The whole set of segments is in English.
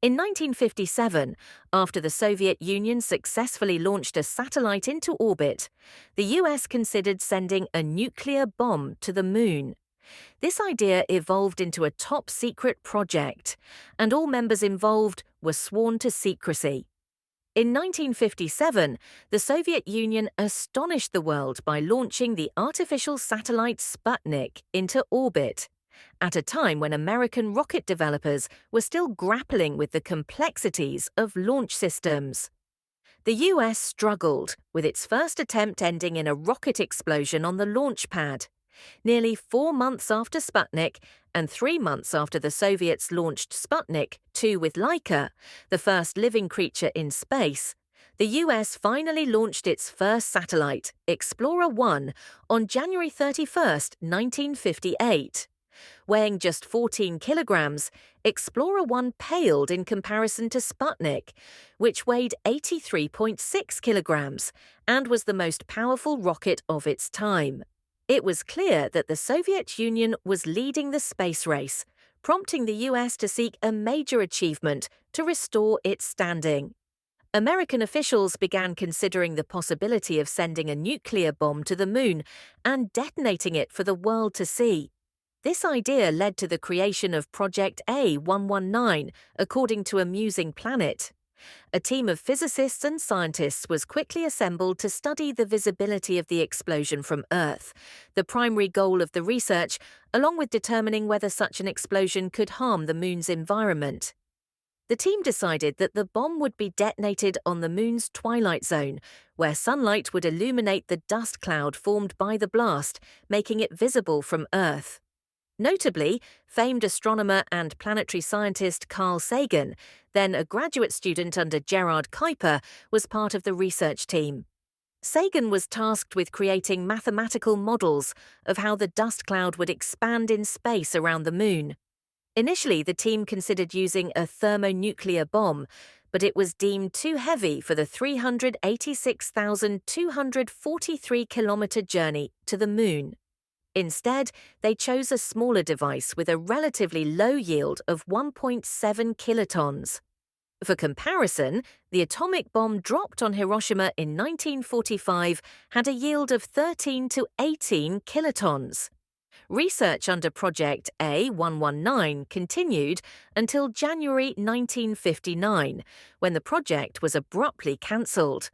In 1957, after the Soviet Union successfully launched a satellite into orbit, the US considered sending a nuclear bomb to the moon. This idea evolved into a top-secret project, and all members involved were sworn to secrecy. In 1957, the Soviet Union astonished the world by launching the artificial satellite Sputnik into orbit, at a time when American rocket developers were still grappling with the complexities of launch systems. The US struggled, with its first attempt ending in a rocket explosion on the launch pad. Nearly 4 months after Sputnik, and 3 months after the Soviets launched Sputnik 2 with Laika, the first living creature in space, the US finally launched its first satellite, Explorer 1, on January 31, 1958. Weighing just 14 kilograms, Explorer 1 paled in comparison to Sputnik, which weighed 83.6 kilograms and was the most powerful rocket of its time. It was clear that the Soviet Union was leading the space race, prompting the US to seek a major achievement to restore its standing. American officials began considering the possibility of sending a nuclear bomb to the moon and detonating it for the world to see. This idea led to the creation of Project A119, according to Amusing Planet. A team of physicists and scientists was quickly assembled to study the visibility of the explosion from Earth, the primary goal of the research, along with determining whether such an explosion could harm the Moon's environment. The team decided that the bomb would be detonated on the Moon's twilight zone, where sunlight would illuminate the dust cloud formed by the blast, making it visible from Earth. Notably, famed astronomer and planetary scientist Carl Sagan, then a graduate student under Gerard Kuiper, was part of the research team. Sagan was tasked with creating mathematical models of how the dust cloud would expand in space around the Moon. Initially, the team considered using a thermonuclear bomb, but it was deemed too heavy for the 386,243-kilometer journey to the Moon. Instead, they chose a smaller device with a relatively low yield of 1.7 kilotons. For comparison, the atomic bomb dropped on Hiroshima in 1945 had a yield of 13 to 18 kilotons. Research under Project A119 continued until January 1959, when the project was abruptly cancelled.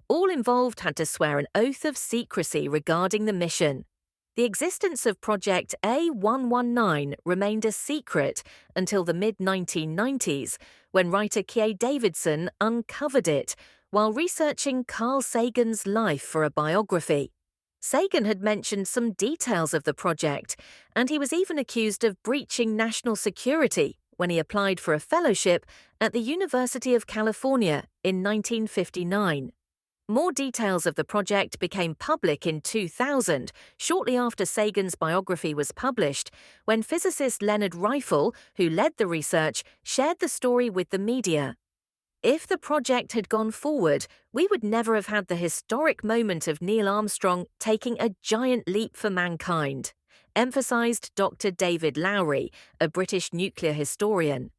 All involved had to swear an oath of secrecy regarding the mission. The existence of Project A119 remained a secret until the mid-1990s, when writer Kier Davidson uncovered it while researching Carl Sagan's life for a biography. Sagan had mentioned some details of the project, and he was even accused of breaching national security when he applied for a fellowship at the University of California in 1959. More details of the project became public in 2000, shortly after Sagan's biography was published, when physicist Leonard Reifel, who led the research, shared the story with the media. If the project had gone forward, we would never have had the historic moment of Neil Armstrong taking a giant leap for mankind, emphasized Dr. David Lowry, a British nuclear historian.